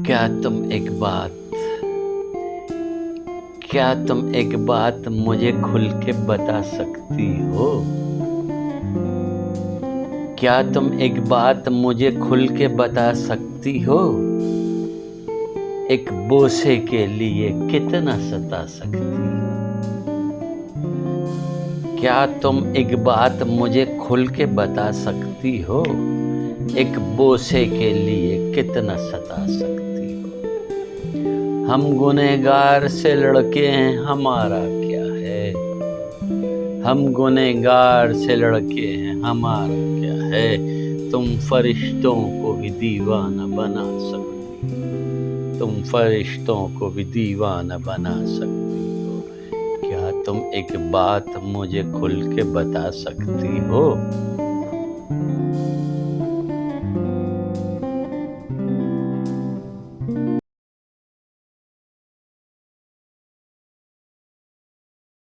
क्या तुम एक बात क्या तुम एक बात मुझे खुल के बता सकती हो? क्या तुम एक बात मुझे खुल के बता सकती हो? एक बोसे के लिए कितना सता सकती हो? क्या तुम एक बात मुझे खुल के बता सकती हो? एक बोसे के लिए कितना सता सकती हो? हम गुनहगार से लड़के हैं, हमारा क्या है? हम गुनहगार से लड़के हैं, हमारा क्या है? तुम फरिश्तों को भी दीवाना बना सकती हो। तुम फरिश्तों को भी दीवाना बना सकती हो। क्या तुम एक बात मुझे खुल के बता सकती हो?